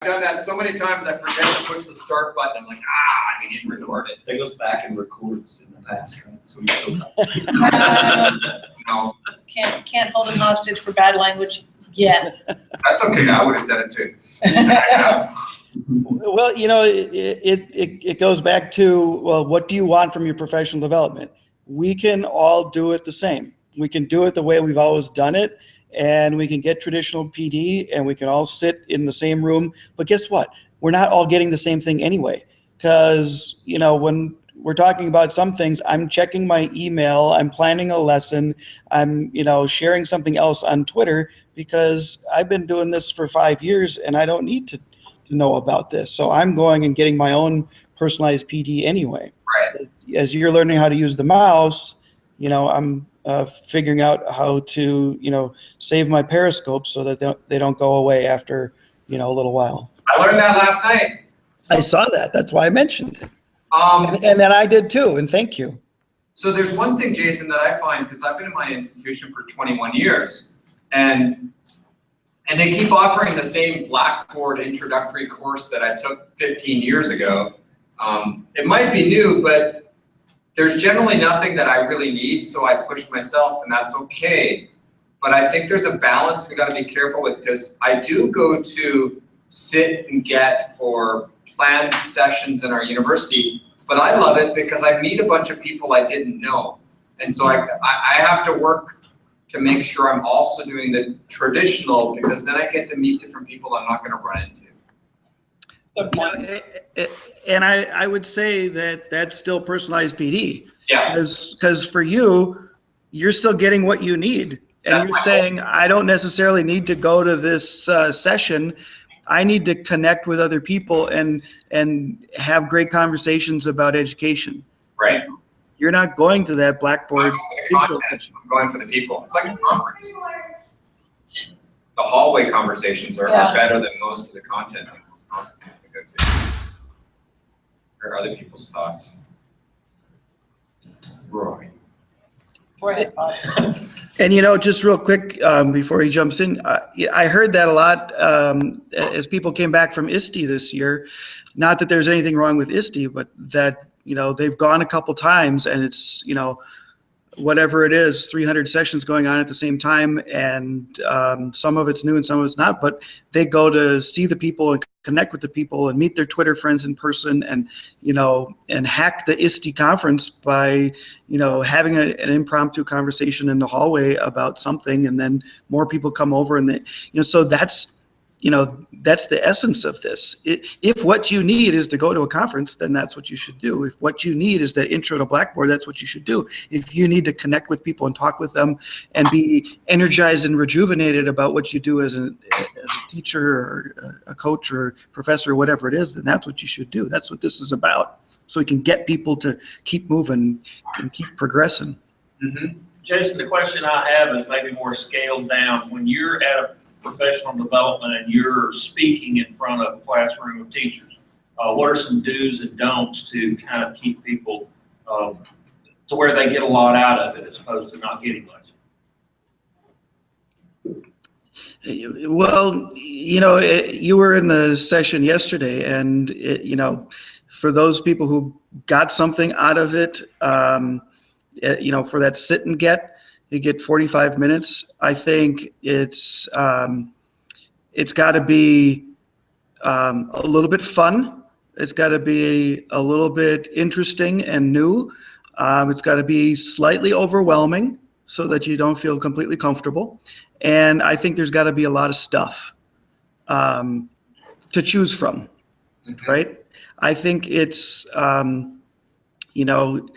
done that so many times I forget to push the start button. I'm like, I need to record it. That goes back and records in the past, right? So we still No, Can't hold him hostage for bad language yet. that's okay. I would have said it too. Well, you know, it goes back to, well, what do you want from your professional development? We can all do it the same. We can do it the way we've always done it, and we can get traditional PD, and we can all sit in the same room. But guess what? We're not all getting the same thing anyway, because, you know, when we're talking about some things, I'm checking my email, I'm planning a lesson, I'm, you know, sharing something else on Twitter, because I've been doing this for 5 years and I don't need to know about this. So I'm going and getting my own personalized PD anyway. Right. As you're learning how to use the mouse, you know, I'm figuring out how to, you know, save my Periscope so that they don't go away after, you know, a little while. I learned that last night. I saw that. That's why I mentioned it. And then I did too, and thank you. So there's one thing, Jason, that I find, because I've been in my institution for 21 years, and they keep offering the same Blackboard introductory course that I took 15 years ago. It might be new, but there's generally nothing that I really need, so I pushed myself, and that's okay. But I think there's a balance we got to be careful with, because I do go to sit and get or plan sessions in our university, but I love it because I meet a bunch of people I didn't know. And so I have to work to make sure I'm also doing the traditional, because then I get to meet different people I'm not going to run into. And I would say that that's still personalized PD. Yeah. Because for you, you're still getting what you need. And you're saying, I don't necessarily need to go to this session. I need to connect with other people and have great conversations about education. Right. You're not going to that Blackboard. I'm going for the people. It's like a conference. The hallway conversations are better than most of the content on most conferences we go to. Or other people's thoughts. Roy. And, you know, just real quick, before he jumps in, I heard that a lot as people came back from ISTE this year. Not that there's anything wrong with ISTE, but that, you know, they've gone a couple times and it's, you know, whatever it is, 300 sessions going on at the same time, and some of it's new and some of it's not, but they go to see the people and connect with the people and meet their Twitter friends in person, and, you know, and hack the ISTE conference by, you know, having an impromptu conversation in the hallway about something, and then more people come over, and they, you know, so that's, you know, that's the essence of this. If what you need is to go to a conference, then that's what you should do. If what you need is that intro to Blackboard, that's what you should do. If you need to connect with people and talk with them and be energized and rejuvenated about what you do as a teacher or a coach or professor or whatever it is, then that's what you should do. That's what this is about. So we can get people to keep moving and keep progressing. Mm-hmm. Jason, the question I have is maybe more scaled down. When you're at a professional development and you're speaking in front of a classroom of teachers, what are some do's and don'ts to kind of keep people to where they get a lot out of it as opposed to not getting much? Well, you know, you were in the session yesterday, and you know, for those people who got something out of it, you know, for that sit and get, you get 45 minutes. I think it's got to be a little bit fun. It's got to be a little bit interesting and new. It's got to be slightly overwhelming so that you don't feel completely comfortable. And I think there's got to be a lot of stuff to choose from, right? I think it's, you know,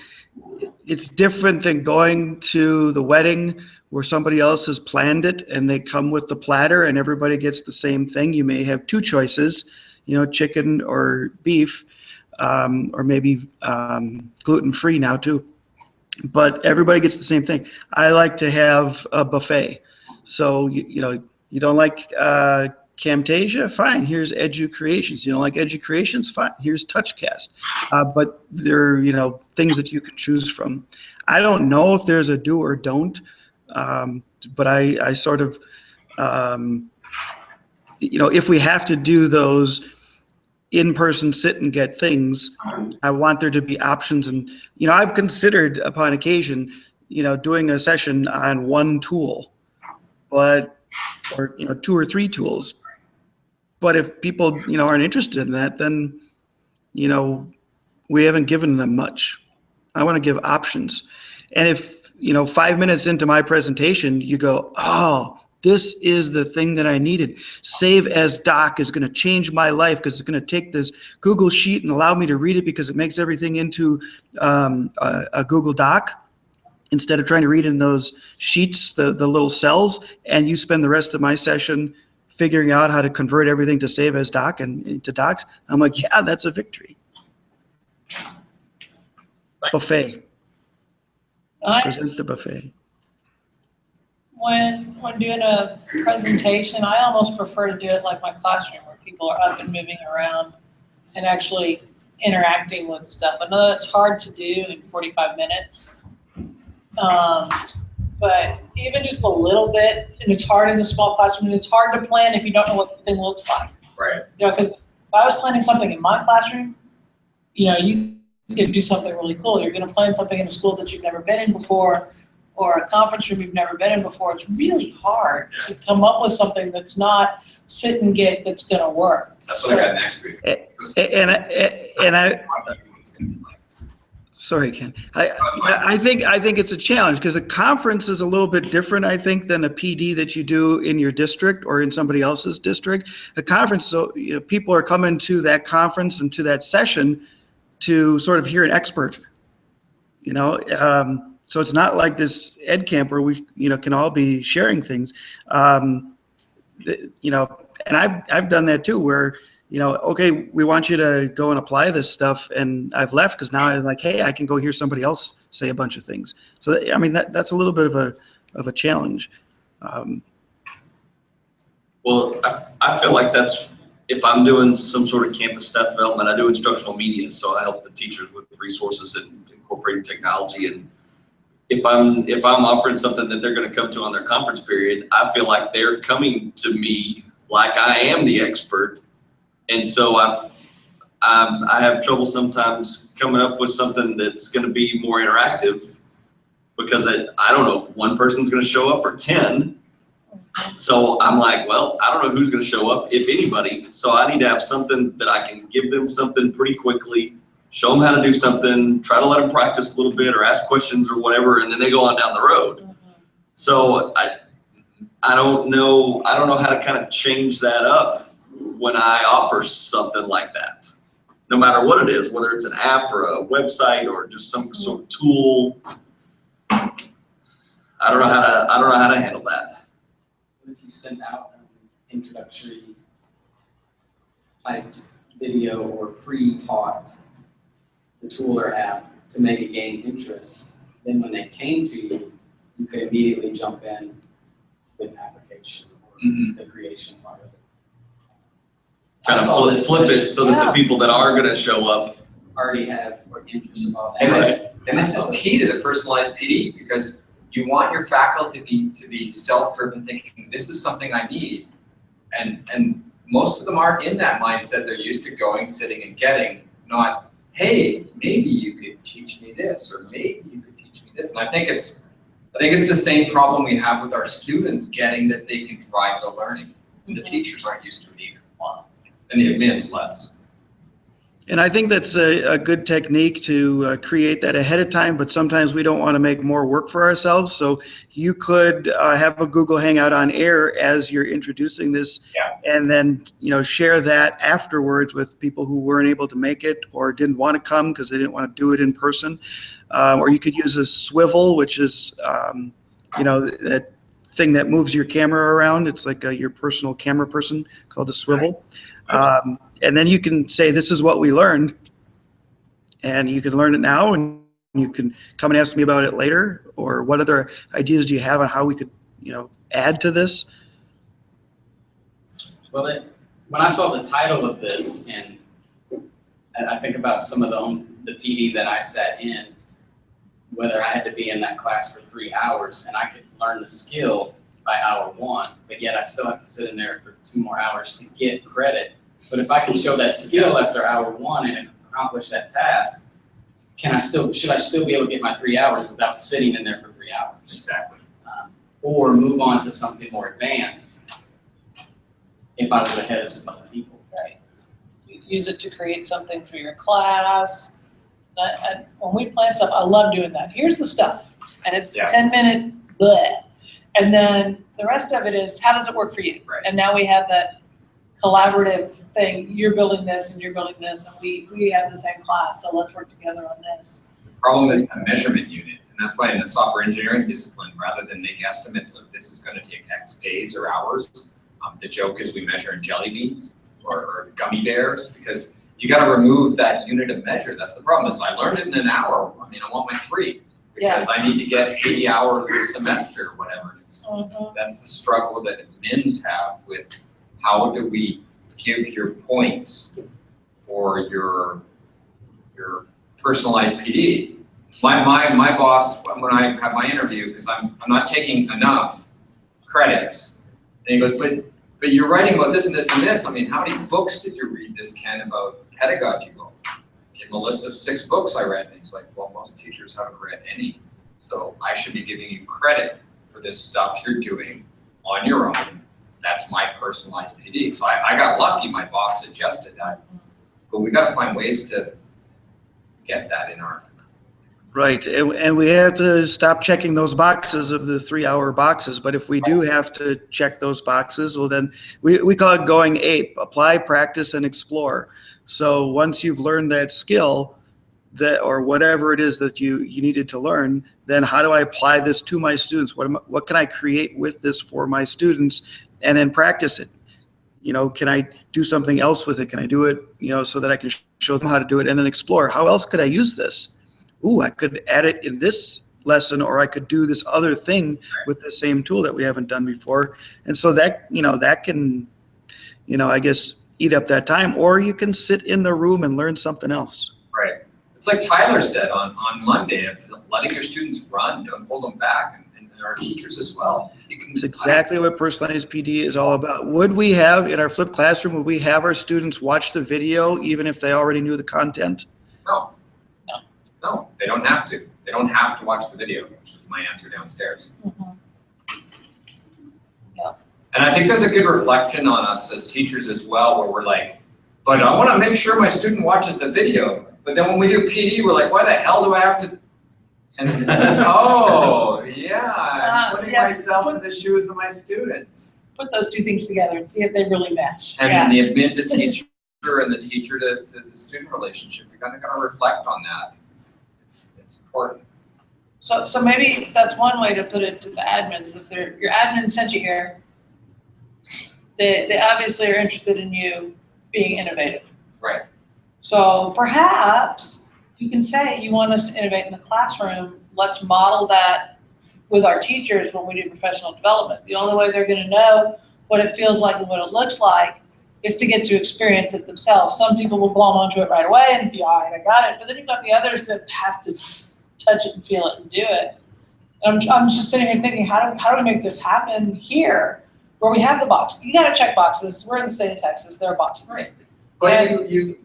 it's different than going to the wedding where somebody else has planned it and they come with the platter and everybody gets the same thing. You may have two choices, you know, chicken or beef, or maybe gluten-free now too. But everybody gets the same thing. I like to have a buffet. So, you know, you don't like Camtasia? Fine, here's EduCreations. You don't like EduCreations? Fine, here's TouchCast. But there are, you know, things that you can choose from. I don't know if there's a do or don't, but I sort of, if we have to do those in-person sit and get things, I want there to be options. And, I've considered upon occasion, doing a session on one tool, or 2 or 3 tools. But if people, aren't interested in that, then, we haven't given them much. I want to give options. And if, 5 minutes into my presentation, you go, oh, this is the thing that I needed. Save as doc is going to change my life because it's going to take this Google Sheet and allow me to read it because it makes everything into a Google Doc instead of trying to read in those sheets, the little cells, and you spend the rest of my session figuring out how to convert everything to save as doc and into docs. I'm like, yeah, that's a victory. Buffet. Present the buffet. When doing a presentation, I almost prefer to do it like my classroom where people are up and moving around and actually interacting with stuff. I know that's hard to do in 45 minutes. But even just a little bit, and it's hard in a small classroom, and it's hard to plan if you don't know what the thing looks like. Right. Because if I was planning something in my classroom, you could do something really cool. You're going to plan something in a school that you've never been in before, or a conference room you've never been in before. It's really hard to come up with something that's not sit and get that's going to work. That's what I got next week. Sorry, Ken. I think it's a challenge because a conference is a little bit different, I think, than a PD that you do in your district or in somebody else's district. A conference, so people are coming to that conference and to that session to sort of hear an expert. So it's not like this ed camp where we can all be sharing things. And I've done that too, where okay, we want you to go and apply this stuff, and I've left because now I'm like, hey, I can go hear somebody else say a bunch of things. So I mean, that's a little bit of a challenge. Well, I feel like that's, if I'm doing some sort of campus staff development, I do instructional media, so I help the teachers with resources and incorporating technology. And if I'm offering something that they're going to come to on their conference period, I feel like they're coming to me like I am the expert. And so I have trouble sometimes coming up with something that's going to be more interactive because I don't know if one person's going to show up or 10. So I'm like, well, I don't know who's going to show up, if anybody. So I need to have something that I can give them something pretty quickly, show them how to do something, try to let them practice a little bit or ask questions or whatever, and then they go on down the road. So I don't know how to kind of change that up when I offer something like that, no matter what it is, whether it's an app or a website or just some sort of tool. I don't know how to handle that. What if you sent out an introductory typed video or pre-taught the tool or app to make it gain interest? Then when they came to you, you could immediately jump in with an application or the creation part of it. Kind of flip it so that the people that are going to show up Already have or interest about And, that. and this is key to the personalized PD because you want your faculty to be self-driven, thinking this is something I need, and most of them aren't in that mindset. They're used to going, sitting, and getting, not hey, maybe you could teach me this, or maybe you could teach me this. And I think it's the same problem we have with our students getting that they can drive the learning, and the teachers aren't used to it either. And the admins less. And I think that's a good technique to create that ahead of time, but sometimes we don't want to make more work for ourselves. So you could have a Google Hangout on air as you're introducing this, and then share that afterwards with people who weren't able to make it or didn't want to come because they didn't want to do it in person. Or you could use a swivel, which is that thing that moves your camera around. It's like your personal camera person called a swivel. And then you can say, this is what we learned, and you can learn it now, and you can come and ask me about it later, or what other ideas do you have on how we could, add to this? Well, when I saw the title of this, and I think about some of the PD that I sat in, whether I had to be in that class for 3 hours and I could learn the skill by hour 1, but yet I still have to sit in there for 2 more hours to get credit. But if I can show that skill after hour 1 and accomplish that task, should I still be able to get my 3 hours without sitting in there for 3 hours? Exactly. Or move on to something more advanced if I was ahead of some other people. Right. Use it to create something for your class. When we plan stuff, I love doing that. Here's the stuff, and it's Yeah. 10-minute bleh. And then the rest of it is, how does it work for you? Right. And now we have that collaborative thing. You're building this and you're building this, and we have the same class, so let's work together on this. The problem is the measurement unit, and that's why in the software engineering discipline, rather than make estimates of this is gonna take X days or hours, the joke is we measure in jelly beans or gummy bears, because you gotta remove that unit of measure. That's the problem, is I learned it in an hour, I want my 3, because I need to get 80 hours this semester or whatever. That's the struggle that admins have with how do we give your points for your personalized PD. My boss, when I have my interview, because I'm not taking enough credits, and he goes, but you're writing about this and this and this. How many books did you read this, Ken, about pedagogy? Well, give him a list of 6 books I read. And he's like, well, most teachers haven't read any. So I should be giving you credit for this stuff you're doing on your own. That's my personalized PD. So I got lucky, my boss suggested that. But we gotta find ways to get that in our. Right, and we have to stop checking those boxes of the 3-hour boxes, but if we do have to check those boxes, well then, we call it going ape, apply, practice, and explore. So once you've learned that skill, or whatever it is that you needed to learn, then how do I apply this to my students? What can I create with this for my students, and then practice it? Can I do something else with it? Can I do it, so that I can show them how to do it, and then explore, how else could I use this? Ooh, I could add it in this lesson, or I could do this other thing with the same tool that we haven't done before. And so that, that can, I guess, eat up that time, or you can sit in the room and learn something else. Right. It's like Tyler said on Monday, of letting your students run, don't hold them back, and our teachers as well. It's exactly what personalized PD is all about. Would we have, in our flipped classroom, would we have our students watch the video even if they already knew the content? No, they don't have to. They don't have to watch the video, which is my answer downstairs. Yeah. And I think there's a good reflection on us as teachers as well, where we're like, but I want to make sure my student watches the video. But then when we do PD, we're like, why the hell do I have to? And oh, yeah, I'm putting myself in the shoes of my students. Put those 2 things together and see if they really mesh. And then the admin to teacher and the teacher to the student relationship, we kind of got to reflect on that. It's important. So maybe that's one way to put it to the admins. If your admin sent you here, they obviously are interested in you being innovative. Right. So perhaps you can say you want us to innovate in the classroom. Let's model that with our teachers when we do professional development. The only way they're going to know what it feels like and what it looks like is to get to experience it themselves. Some people will glom onto it right away and be, all right, I got it. But then you've got the others that have to touch it and feel it and do it. And I'm just sitting here thinking, how do we make this happen here, where we have the box? You got to check boxes. We're in the state of Texas. There are boxes. Right. But you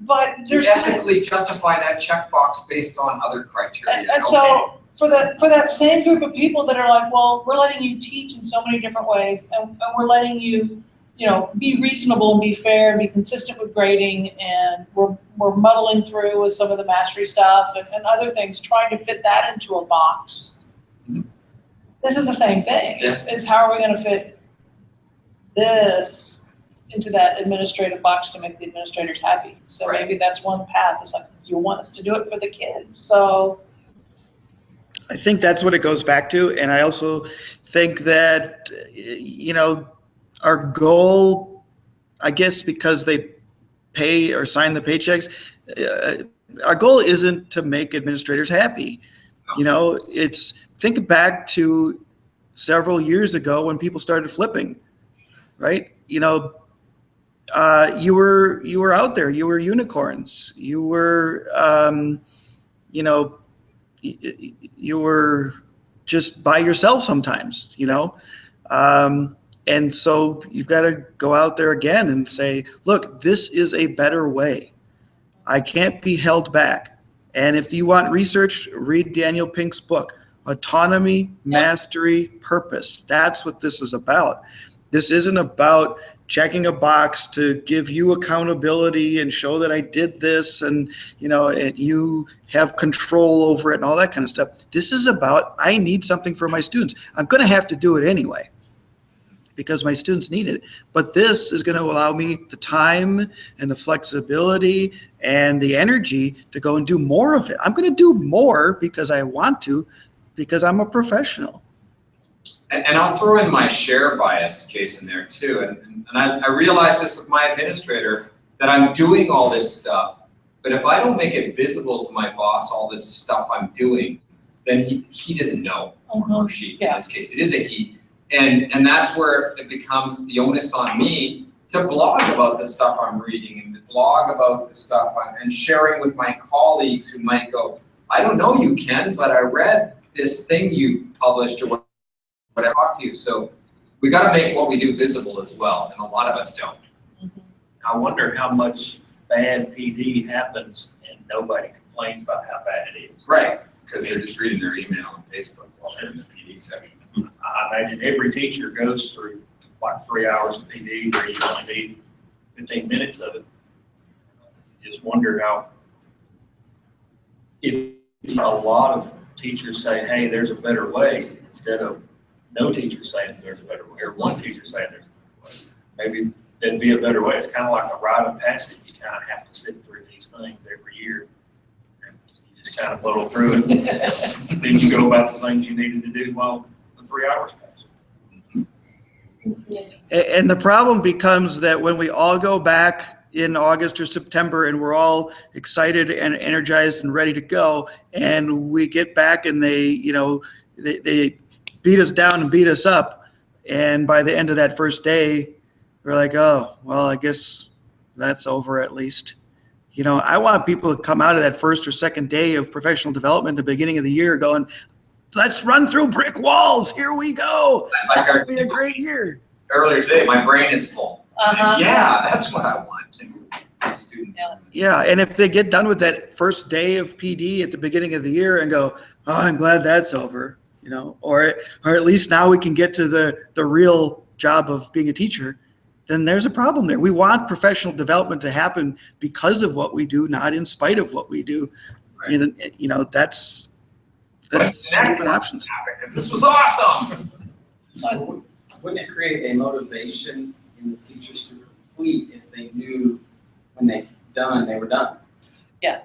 there's ethically justify that checkbox based on other criteria. and so for that same group of people that are like, well, we're letting you teach in so many different ways, and we're letting you, be reasonable and be fair and be consistent with grading, and we're muddling through with some of the mastery stuff and other things, trying to fit that into a box. Mhm. This is the same thing. Is how are we going to fit this into that administrative box to make the administrators happy? So Right. maybe that's one path. It's like, you want us to do it for the kids. So I think that's what it goes back to. And I also think that, our goal, I guess, because they pay or sign the paychecks, our goal isn't to make administrators happy. Think back to several years ago when people started flipping, right? You were out there, you were unicorns, you were, you were just by yourself sometimes, And so you've got to go out there again and say, look, this is a better way. I can't be held back. And if you want research, read Daniel Pink's book, Autonomy, Mastery, Purpose. That's what this is about. This isn't about checking a box to give you accountability and show that I did this and, and you have control over it and all that kind of stuff. This is about, I need something for my students. I'm going to have to do it anyway because my students need it. But this is going to allow me the time and the flexibility and the energy to go and do more of it. I'm going to do more because I want to, because I'm a professional. And I'll throw in my share bias, Jason, there too. And I realize this with my administrator, that I'm doing all this stuff, but if I don't make it visible to my boss, all this stuff I'm doing, then he doesn't know, or she, in this case, it is a he. And that's where it becomes the onus on me to blog about the stuff I'm reading and to blog about the stuff and sharing with my colleagues who might go, I don't know you, Ken, but I read this thing you published or what I talked to you. So we got to make what we do visible as well, and a lot of us don't. I wonder how much bad PD happens and nobody complains about how bad it is. Right, because they're just reading their email on Facebook while they're in the PD section. I imagine every teacher goes through like 3 hours of PD where you only need 15 minutes of it. Just wonder how, if a lot of teachers say, hey, there's a better way, instead of no teacher saying there's a better way, or one teacher saying there's a better way, maybe there'd be a better way. It's kind of like a rite of passage. You kind of have to sit through these things every year. You just kind of muddle through it. Then you go about the things you needed to do while the 3 hours pass. And the problem becomes that when we all go back in August or September and we're all excited and energized and ready to go, and we get back and they beat us down and beat us up, and by the end of that first day, we're like, oh, well, I guess that's over at least. I want people to come out of that first or second day of professional development at the beginning of the year going, let's run through brick walls. Here we go. Like It'll be a great year. earlier today, my brain is full. Uh-huh. Yeah, that's what I want. A student. Yeah, and if they get done with that first day of PD at the beginning of the year and go, oh, I'm glad that's over, or at least now we can get to the real job of being a teacher, then there's a problem there. We want professional development to happen because of what we do, not in spite of what we do. Right. And, that's What's the next different options. Because this was awesome. Wouldn't it create a motivation in the teachers to complete if they knew when they were done? Yeah.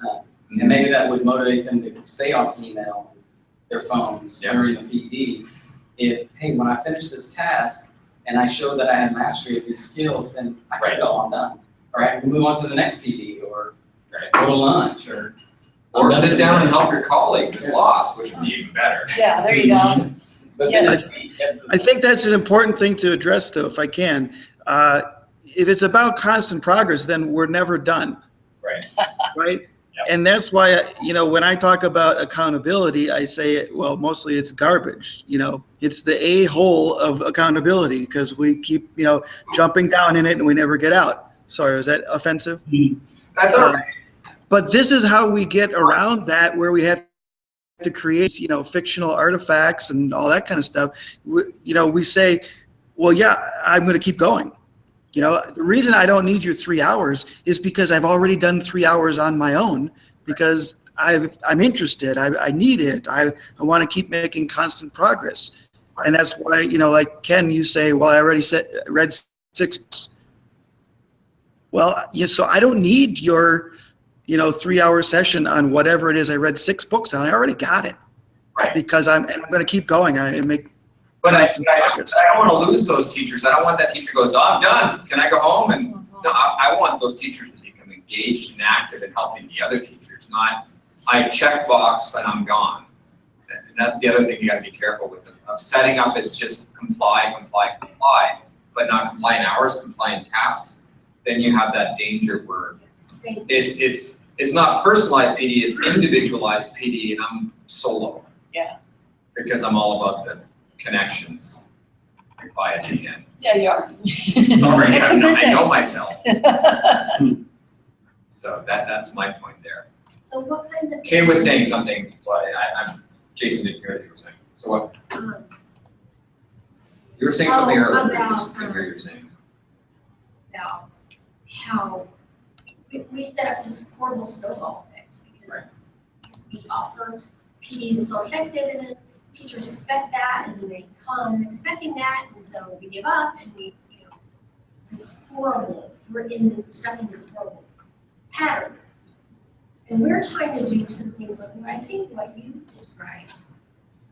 And maybe that would motivate them to stay off email, their phones during the PD. If, hey, when I finish this task and I show that I have mastery of these skills, then I can go, I'm done. All right, we'll move on to the next PD or go to lunch Or sit down and help your colleague who's lost, which would be even better. Yeah, there you go. But Yes. I think that's an important thing to address, though, if I can. If it's about constant progress, then we're never done. Right. Right? Yep. And that's why, when I talk about accountability, I say, well, mostly it's garbage. It's the a-hole of accountability because we keep, jumping down in it and we never get out. Sorry, was that offensive? That's all right. But this is how we get around that, where we have to create, fictional artifacts and all that kind of stuff. We say, well, yeah, I'm going to keep going. The reason I don't need your 3 hours is because I've already done 3 hours on my own because I'm interested. I need it. I want to keep making constant progress. And that's why, like Ken, you say, well, I already read 6 books. Well, so I don't need your 3 hour session on whatever it is I read 6 books on. I already got it. Right. Because I'm going to keep going. But I constant progress. don't want to lose those teachers. I don't want that teacher goes, oh, I'm done. Can I go home? And no, I want those teachers to become engaged and active in helping the other teachers, not I check box and I'm gone. And that's the other thing you got to be careful with of setting up is just comply, but not complying hours, complying tasks. Then you have that danger where it's not personalized PD, it's individualized PD, and I'm solo. Yeah. Because I'm all about the connections. bias again. Yeah, you are. Sorry, That's a good I know thing. myself. So that's my point there. So what kinds of? Kay was saying something, but Jason didn't hear what you were saying. So what, Um, you were saying something Oh, earlier, I about, just didn't hear you saying. about how we set up this horrible snowball effect because Right. we offer PD that's all effective and then teachers expect that and then they come expecting that and so we give up and we, it's this horrible, stuck in this horrible pattern. And we're trying to do some things like what I think what you described,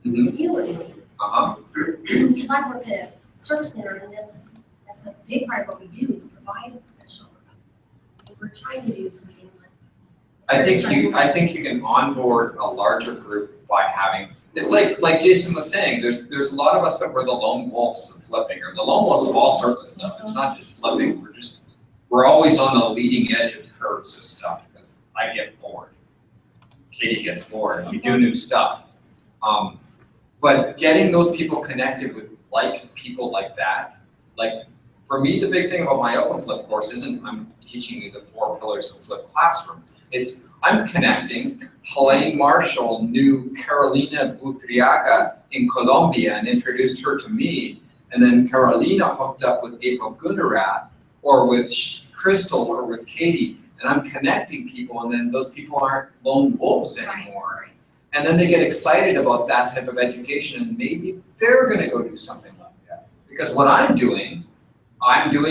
Mhm. what you were doing. Uh-huh. Because I work at a service center and that's a big part of what we do is provide professional development. And we're trying to do some things like. I think you can onboard a larger group by having, it's like Jason was saying, there's a lot of us that were the lone wolves of flipping, or the lone wolves of all sorts of stuff. It's not just flipping, we're always on the leading edge of curves of stuff, because I get bored. Katie gets bored, we do new stuff. But getting those people connected with people like that, like, for me, the big thing about my Open Flip course isn't I'm teaching you the 4 pillars of Flip Classroom. It's I'm connecting. Helene Marshall knew Carolina Butriaga in Colombia and introduced her to me. And then Carolina hooked up with April Gunnerath or with Crystal or with Katie. And I'm connecting people, and then those people aren't lone wolves anymore. And then they get excited about that type of education, and maybe they're gonna go do something like that. Because what I'm doing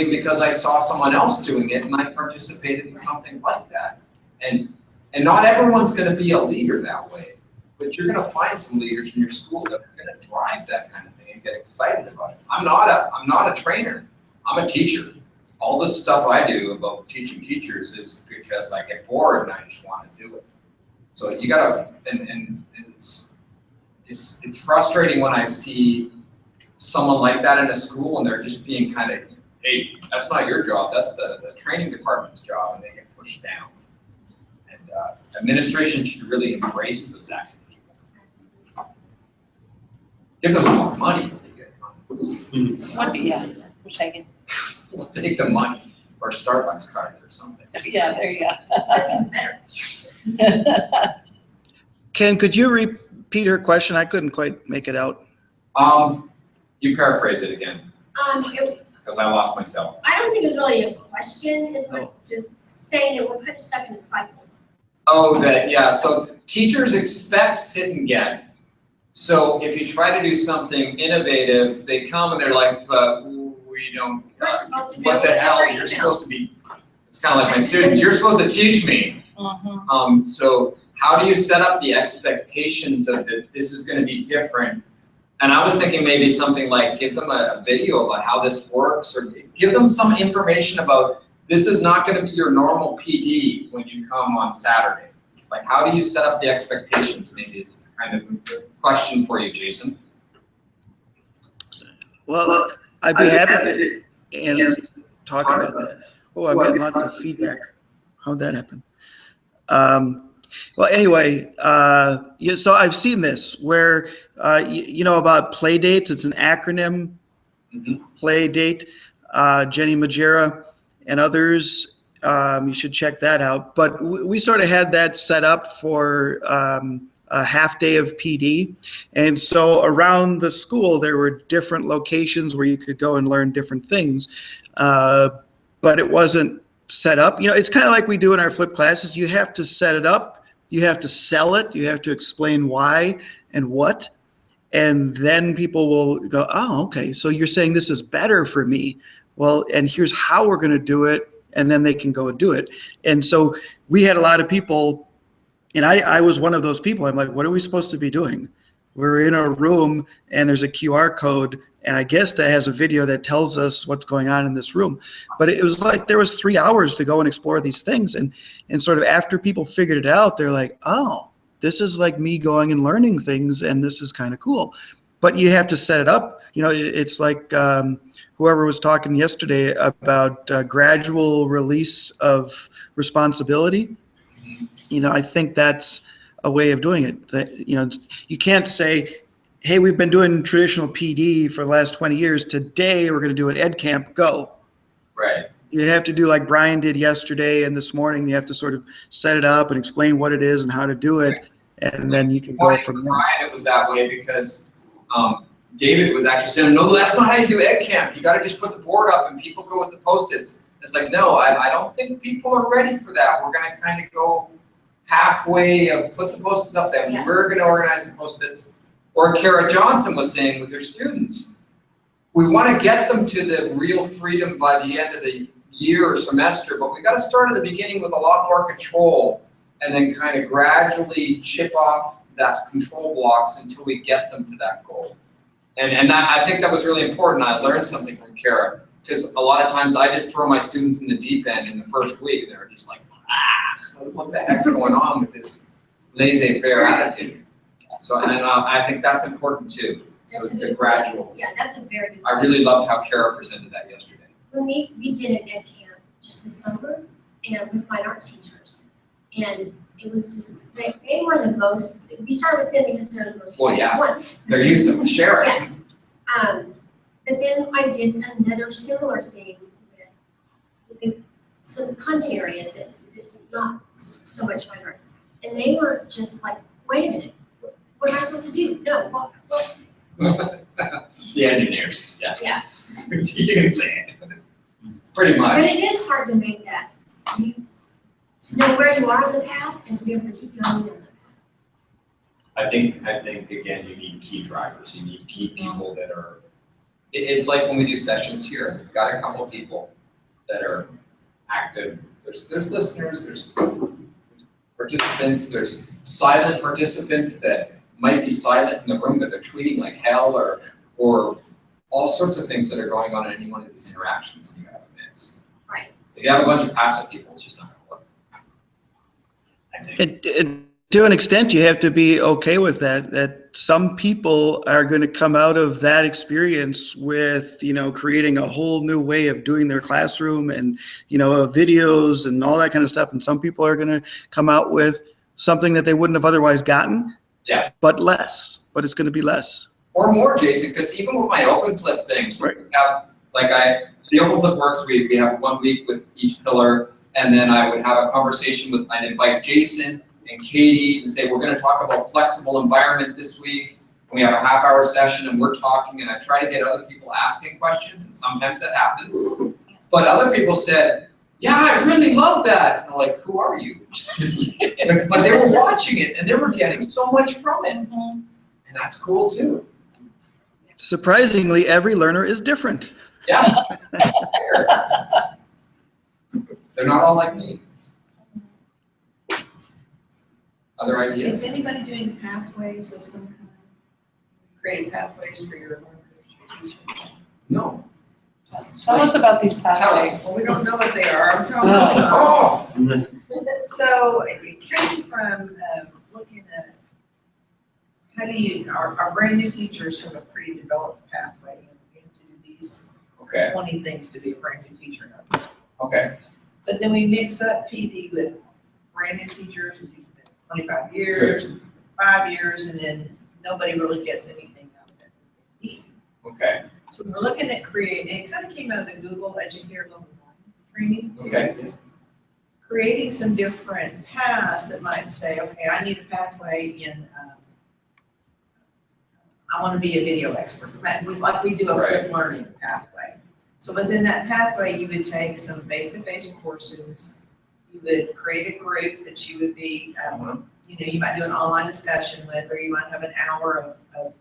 because I saw someone else doing it and I participated in something like that. And not everyone's gonna be a leader that way, but you're gonna find some leaders in your school that are gonna drive that kind of thing and get excited about it. I'm not a trainer, I'm a teacher. All the stuff I do about teaching teachers is because I get bored and I just wanna do it. So you gotta, and it's frustrating when I see someone like that in a school and they're just being kind of, hey, that's not your job, that's the training department's job, and they get pushed down. And administration should really embrace those active people. Give them some more money when they get money. What, yeah, we're taking, We'll take the money, or Starbucks cards or something. yeah, there you go. That's even better. Ken, could you repeat her question? I couldn't quite make it out. You paraphrase it again, because I lost myself. I don't think it's really a question, it's Oh. just saying that we're putting stuff in a cycle. Oh, yeah, so teachers expect sit and get. So if you try to do something innovative, they come and they're like, but we don't, We're supposed to be what able the to hell, share you're email. supposed to be, it's kind of like my students, you're supposed to teach me. Mhm. So how do you set up the expectations of that this is gonna be different? And I was thinking maybe something like give them a video about how this works, or give them some information about this is not gonna be your normal PD when you come on Saturday. Like, how do you set up the expectations, maybe is kind of question for you, Jason. Well, I'd be happy to talk about that. Oh, I'm getting lots of feedback. How'd that happen? Well, anyway, so I've seen this where, you know about play dates. It's an acronym, Mhm. play date. Jenny Majera and others, you should check that out. But we sort of had that set up for a half day of PD. And so around the school, there were different locations where you could go and learn different things. But it wasn't set up. You know, it's kind of like we do in our flip classes. You have to set it up. You have to sell it. You have to explain why and what. And then people will go, oh, okay, so you're saying this is better for me. Well, and here's how we're going to do it. And then they can go and do it. And so we had a lot of people, and I was one of those people. I'm like, what are we supposed to be doing? We're in a room and there's a QR code, and I guess that has a video that tells us what's going on in this room. But it was like there was 3 hours to go and explore these things. And sort of after people figured it out, they're like, oh, this is like me going and learning things, and this is kind of cool. But you have to set it up. You know, it's like whoever was talking yesterday about gradual release of responsibility. You know, I think that's a way of doing it. That, you know, you can't say, hey, we've been doing traditional PD for the last 20 years. Today, we're going to do an Ed Camp Go. Right. You have to do like Brian did yesterday and this morning. You have to sort of set it up and explain what it is and how to do it. And then you can go Morning from with there. Brian, it was that way because David was actually saying, no, that's not how you do Ed Camp. You gotta just put the board up and people go with the Post-its. It's like, no, I don't think people are ready for that. We're gonna kind of go halfway of put the Post-its up there. Yeah. We're gonna organize the Post-its. Or Kara Johnson was saying with her students, we wanna get them to the real freedom by the end of the year or semester, but we gotta start at the beginning with a lot more control and then kind of gradually chip off that control blocks until we get them to that goal. And that, I think that was really important. I learned something from Kara, because a lot of times I just throw my students in the deep end in the first week, and they're just like, what the heck's going on with this laissez-faire attitude? So, and I think that's important too. So it's the gradual. Yeah, that's a very good. I really loved how Kara presented that yesterday. When we did an ed camp just this summer and with fine arts teachers. And it was just, they were the most, we started with them because they're the most Well, yeah. ones. They're used to sharing. But then I did another similar thing with some content area that not so much fine arts. And they were just like, wait a minute, what am I supposed to do? No, what? The engineers, yeah. Yeah. You can say it. Pretty But much. it is hard to make that, to know where you are on the path and to be able to keep going on the path. I think again, you need key drivers. You need key people that are, it's like when we do sessions here, we've got a couple of people that are active. There's listeners, there's participants, there's silent participants that might be silent in the room, but they're tweeting like hell or all sorts of things that are going on in any one of these interactions, and you have a mix. Right. If you have a bunch of passive people, it's just not gonna work. I think. To an extent, you have to be okay with that some people are going to come out of that experience with, creating a whole new way of doing their classroom and, videos and all that kind of stuff. And some people are going to come out with something that they wouldn't have otherwise gotten. Yeah. But it's going to be less. Or more, Jason, because even with my open flip things, Right. we have, the open flip works, we have 1 week with each pillar, and then I would have a conversation I'd invite Jason and Katie and say, we're gonna talk about flexible environment this week. And we have a half-hour session and we're talking, and I try to get other people asking questions, and sometimes that happens. But other people said, yeah, I really love that. And I'm like, who are you? But they were watching it and they were getting so much from it. And that's cool too. Surprisingly, every learner is different. Yeah. Fair. They're not all like me. Other ideas? Is anybody doing pathways of some kind? Creating pathways for your learners? No. Tell us about these pathways. us. Well, we don't know what they are. I'm telling you. Oh, So it came from looking at how do our brand new teachers have a pretty developed pathway. We have to do these okay, 20 things to be a brand new teacher. okay. But then we mix up PD with brand new teachers who've been 25 years, 5 years, and then nobody really gets anything out of it. Okay, So we're looking at creating, and it kind of came out of the Google Educator Level 1 training. too. okay, Creating some different paths that might say, okay, I need a pathway in, I want to be a video expert. Like we do a flipped learning pathway. So within that pathway, you would take some face-to-face courses. You would create a group that you would be, you might do an online discussion with, or you might have an hour of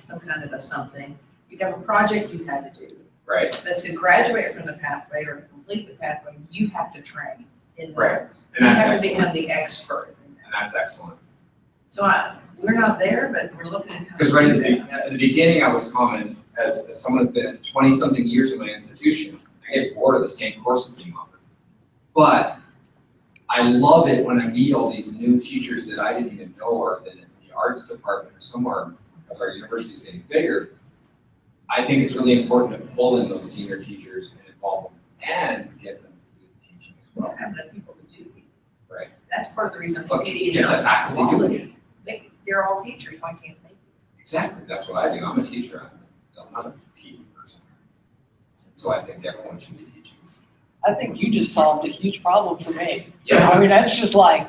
some kind of a something. You'd have a project you had to do. right, But to graduate from the pathway or to complete the pathway, you have to train in right. that. And You that's have to excellent, become the expert in that. and that's excellent. So we're not there, but we're looking at how to Because right do at the beginning, I was common, as someone who's been 20-something years in my institution, I get bored of the same courses being offered. But I love it when I meet all these new teachers that I didn't even know or that in the arts department or somewhere, as our university's getting bigger. I think it's really important to pull in those senior teachers and involve them and get them to do the teaching as We well. don't have enough people to do it. Right. That's part of the reason But PD is get the not faculty doing it. quality. you're all teachers, why can't they? Exactly, that's what I do. I'm a teacher. I'm not a PE person. So I think everyone should be teaching. I think you just solved a huge problem for me. Yeah, I mean, that's just like,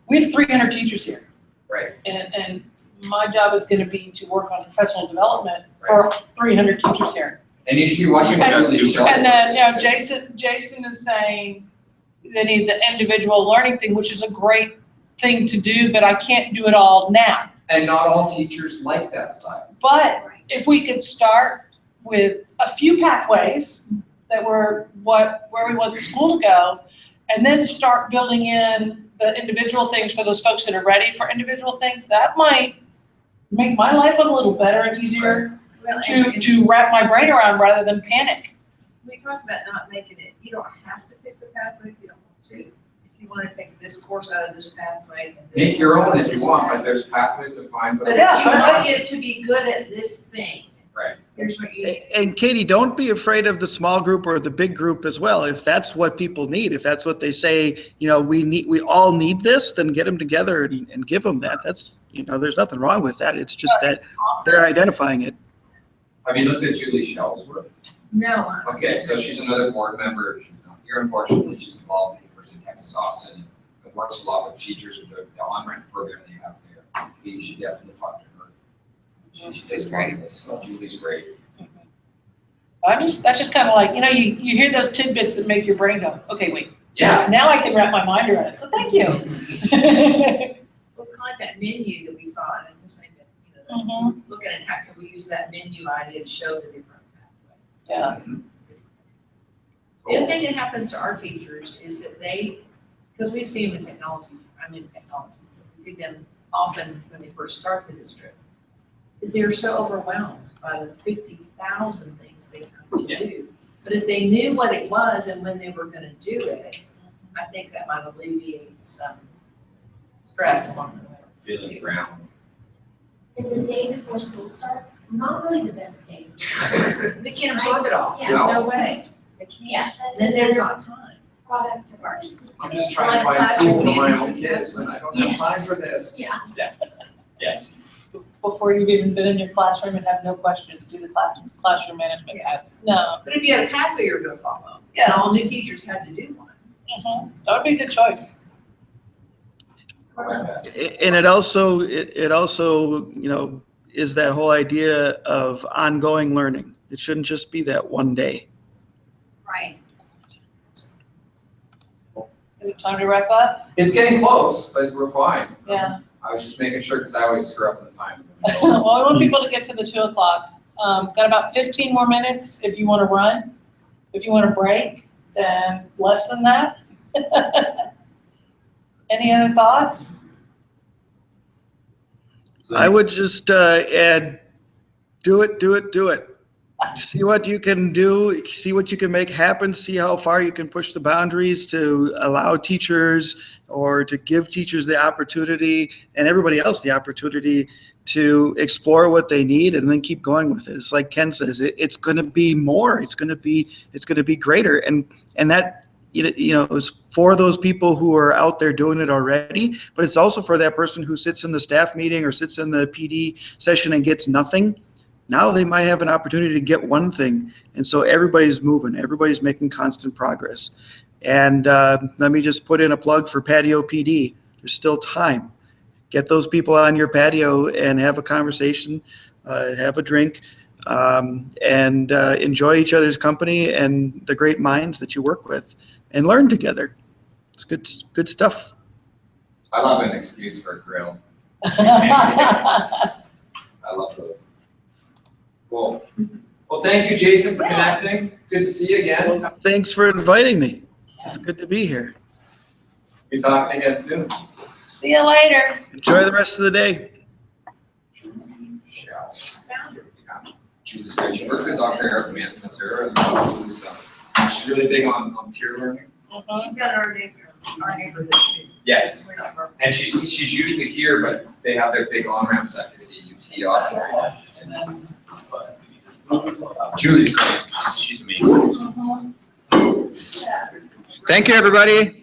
we have 300 teachers here. right. And my job is gonna be to work on professional development for 300 teachers here. And you should be watching And- Julie's show. And then, Jason is saying they need the individual learning thing, which is a great thing to do, but I can't do it all now. And not all teachers like that style. But if we could start with a few pathways that were where we want the school to go, and then start building in the individual things for those folks that are ready for individual things, that might make my life a little better and easier Well, and to wrap my brain around rather than panic. we talk about not making it, you don't have to pick the pathway if you don't want to. If you want to take this course out of this pathway. and this Make your course out own of if you this want, but pathway. there's pathways defined. But if you want it to be good at this thing. Right. Here's what you. And Katie, don't be afraid of the small group or the big group as well. If that's what people need, if that's what they say, we all need this, then get them together and give them that. That's, there's nothing wrong with that. It's just that they're identifying it. Have you looked at Julie Shell's work? No. Okay, so she's another board member here. Unfortunately, she's involved in the University of Texas Austin and works a lot with teachers with the on-ramp program they have there. You should definitely talk to her. She takes care of this, so Julie's great. That's just kind of like, you hear those tidbits that make your brain go, okay, wait. Yeah. Now I can wrap my mind around it, so thank you. It's kind of like that menu that we saw, and this made me, Mhm. looking at how can we use that menu idea to show the different pathways. Yeah. The other thing that happens to our teachers is that because we see them in technology, I'm in technology, so we see them often when they first start the district, is they're so overwhelmed by the 50,000 things they have to do. But if they knew what it was and when they were gonna do it, I think that might alleviate some stress along the way. Feeling drowned. And the day before school starts, not really the best day. They can't absorb it all, Yeah. there's no way. They Yeah, can't, that's then there's another not time. product of our system. I'm just trying to find school for my own kids and I don't have time for this. Yeah. Yes. Before you've even been in your classroom and have no questions, do the classroom management. No. But if you had a pathway you were gonna follow, and Yeah. all new teachers had to do one. That would be a good choice. And it also, is that whole idea of ongoing learning. It shouldn't just be that one day. Right. Is it time to wrap up? It's getting close, but we're fine. Yeah. I was just making sure, because I always screw up in the time. Well, I want people to get to the 2:00. Got about 15 more minutes if you want to run. If you want to break, then less than that. Any other thoughts? I would just add, do it. See what you can do, see what you can make happen, see how far you can push the boundaries to allow teachers or to give teachers the opportunity and everybody else the opportunity to explore what they need and then keep going with it. It's like Ken says, it's going to be more, it's going to be greater. And that, is for those people who are out there doing it already, but it's also for that person who sits in the staff meeting or sits in the PD session and gets nothing. Now they might have an opportunity to get one thing. And so everybody's moving, everybody's making constant progress. And let me just put in a plug for Patio PD. There's still time. Get those people on your patio and have a conversation, have a drink, and enjoy each other's company and the great minds that you work with and learn together. It's good stuff. I love an excuse for a grill. I love those. Cool. Well, thank you, Jason, for connecting. Good to see you again. Well, thanks for inviting me. It's good to be here. Be talking again soon. See you later. Enjoy the rest of the day. Julie's great. She works with Dr. Eric Manser as well, who's she's really big on peer learning. You've got our neighborhood too. Yes, We're not perfect. and she's usually here, but they have their big on-ramps activity at UT Austin right now. Julie's great. She's amazing. Mhm. Thank you, everybody.